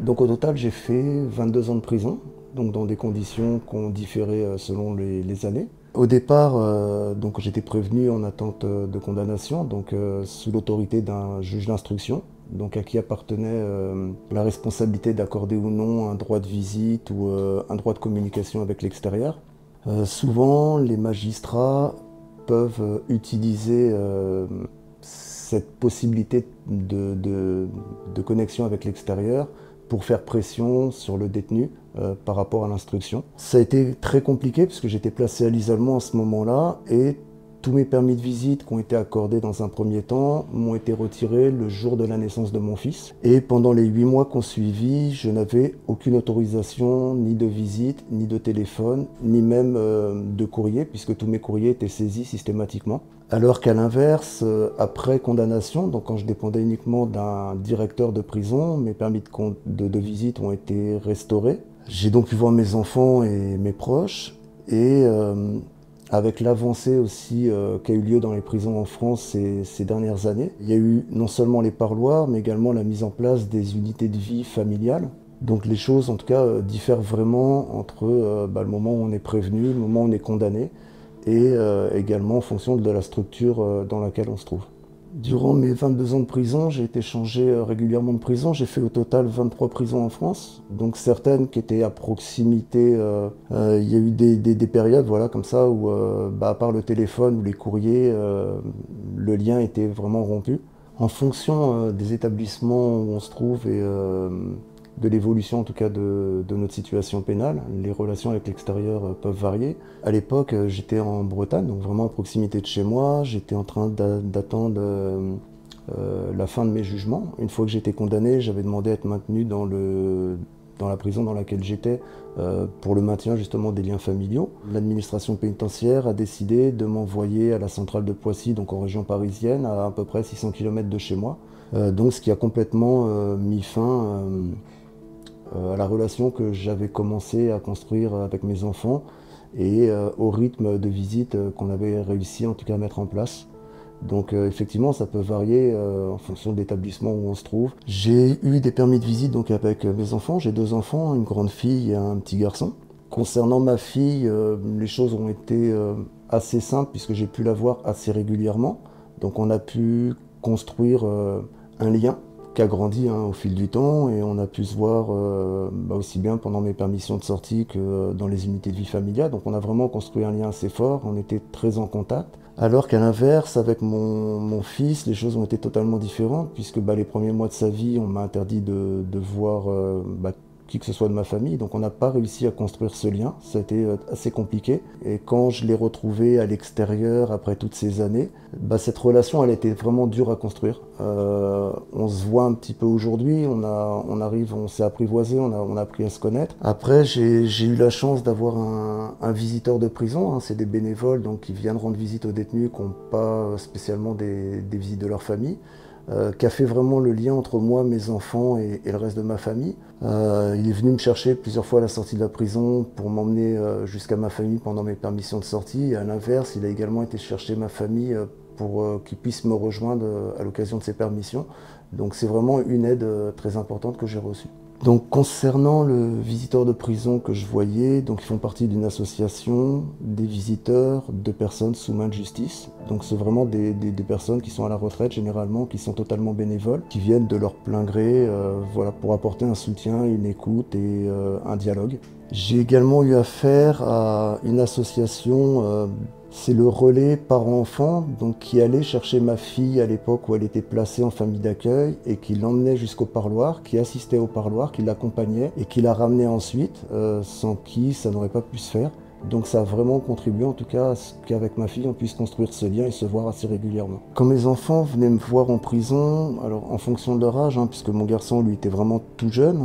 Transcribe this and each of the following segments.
Donc au total, j'ai fait 22 ans de prison, donc dans des conditions qui ont différé selon les années. Au départ, donc j'étais prévenu en attente de condamnation, donc sous l'autorité d'un juge d'instruction, donc à qui appartenait la responsabilité d'accorder ou non un droit de visite ou un droit de communication avec l'extérieur. Souvent, les magistrats peuvent utiliser cette possibilité de connexion avec l'extérieur pour faire pression sur le détenu par rapport à l'instruction. Ça a été très compliqué puisque j'étais placé à l'isolement à ce moment-là et tous mes permis de visite qui ont été accordés dans un premier temps m'ont été retirés le jour de la naissance de mon fils. Et pendant les 8 mois qu'on suivit, je n'avais aucune autorisation ni de visite, ni de téléphone, ni même de courrier puisque tous mes courriers étaient saisis systématiquement. Alors qu'à l'inverse, après condamnation, donc quand je dépendais uniquement d'un directeur de prison, mes permis de visite ont été restaurés. J'ai donc pu voir mes enfants et mes proches. Et avec l'avancée aussi qui a eu lieu dans les prisons en France ces dernières années, il y a eu non seulement les parloirs, mais également la mise en place des unités de vie familiales. Donc les choses, en tout cas, diffèrent vraiment entre le moment où on est prévenu, le moment où on est condamné, et également en fonction de la structure dans laquelle on se trouve. Durant mes 22 ans de prison, j'ai été changé régulièrement de prison. J'ai fait au total 23 prisons en France, donc certaines qui étaient à proximité. Il y a eu des périodes voilà, comme ça où, à part le téléphone ou les courriers, le lien était vraiment rompu. En fonction des établissements où on se trouve et de l'évolution en tout cas de notre situation pénale, les relations avec l'extérieur peuvent varier. À l'époque, j'étais en Bretagne, donc vraiment à proximité de chez moi. J'étais en train d'attendre la fin de mes jugements. Une fois que j'étais condamné, j'avais demandé à être maintenu dans la prison dans laquelle j'étais pour le maintien justement des liens familiaux. L'administration pénitentiaire a décidé de m'envoyer à la centrale de Poissy, donc en région parisienne, à peu près 600 km de chez moi. Donc ce qui a complètement mis fin à la relation que j'avais commencé à construire avec mes enfants et au rythme de visite qu'on avait réussi en tout cas à mettre en place. Donc effectivement ça peut varier en fonction de l'établissement où on se trouve. J'ai eu des permis de visite donc avec mes enfants, j'ai 2 enfants, une grande fille et un petit garçon. Concernant ma fille, les choses ont été assez simples puisque j'ai pu la voir assez régulièrement. Donc on a pu construire un lien qui a grandi au fil du temps et on a pu se voir aussi bien pendant mes permissions de sortie que dans les unités de vie familiale. Donc on a vraiment construit un lien assez fort, on était très en contact. Alors qu'à l'inverse, avec mon fils, les choses ont été totalement différentes puisque les premiers mois de sa vie, on m'a interdit de voir qui que ce soit de ma famille, donc on n'a pas réussi à construire ce lien, ça a été assez compliqué. Et quand je l'ai retrouvé à l'extérieur après toutes ces années, cette relation elle a été vraiment dure à construire. On se voit un petit peu aujourd'hui, on s'est apprivoisé, on a appris à se connaître. Après j'ai eu la chance d'avoir un visiteur de prison, c'est des bénévoles donc, qui viennent rendre visite aux détenus qui n'ont pas spécialement des visites de leur famille. Qui a fait vraiment le lien entre moi, mes enfants et le reste de ma famille. Il est venu me chercher plusieurs fois à la sortie de la prison pour m'emmener jusqu'à ma famille pendant mes permissions de sortie. Et à l'inverse, il a également été chercher ma famille pour qu'ils puissent me rejoindre à l'occasion de ces permissions. Donc c'est vraiment une aide très importante que j'ai reçue. Donc concernant le visiteur de prison que je voyais, donc ils font partie d'une association des visiteurs de personnes sous main de justice. Donc c'est vraiment des personnes qui sont à la retraite généralement, qui sont totalement bénévoles, qui viennent de leur plein gré pour apporter un soutien, une écoute et un dialogue. J'ai également eu affaire à une association, c'est le relais parents-enfants, donc qui allait chercher ma fille à l'époque où elle était placée en famille d'accueil et qui l'emmenait jusqu'au parloir, qui assistait au parloir, qui l'accompagnait et qui la ramenait ensuite, sans qui ça n'aurait pas pu se faire. Donc ça a vraiment contribué en tout cas à ce qu'avec ma fille on puisse construire ce lien et se voir assez régulièrement. Quand mes enfants venaient me voir en prison, alors en fonction de leur âge, puisque mon garçon lui était vraiment tout jeune,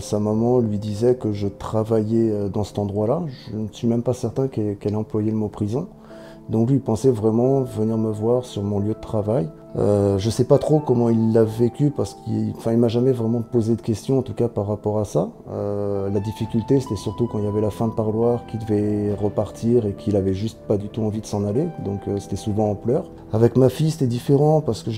sa maman lui disait que je travaillais dans cet endroit-là. Je ne suis même pas certain qu'elle ait employé le mot prison. Donc lui, il pensait vraiment venir me voir sur mon lieu de travail. Je sais pas trop comment il l'a vécu parce qu'il m'a jamais vraiment posé de questions, en tout cas par rapport à ça. La difficulté, c'était surtout quand il y avait la fin de parloir, qu'il devait repartir et qu'il avait juste pas du tout envie de s'en aller. Donc c'était souvent en pleurs. Avec ma fille, c'était différent parce que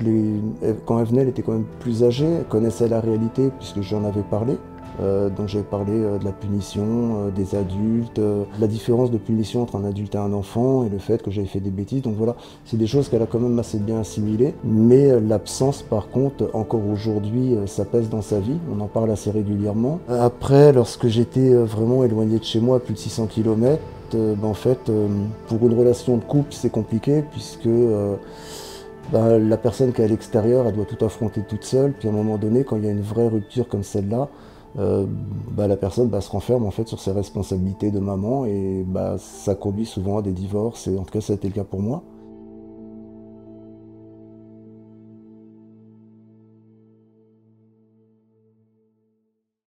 quand elle venait, elle était quand même plus âgée, elle connaissait la réalité puisque j'en avais parlé. Donc j'avais parlé de la punition, des adultes, la différence de punition entre un adulte et un enfant et le fait que j'avais fait des bêtises. Donc voilà, c'est des choses qu'elle a quand même assez bien assimilées. Mais l'absence, par contre, encore aujourd'hui, ça pèse dans sa vie. On en parle assez régulièrement. Après, lorsque j'étais vraiment éloigné de chez moi, à plus de 600 km, en fait, pour une relation de couple, c'est compliqué puisque la personne qui est à l'extérieur, elle doit tout affronter toute seule. Puis à un moment donné, quand il y a une vraie rupture comme celle-là, la personne se renferme en fait sur ses responsabilités de maman et ça conduit souvent à des divorces. Et en tout cas, ça a été le cas pour moi.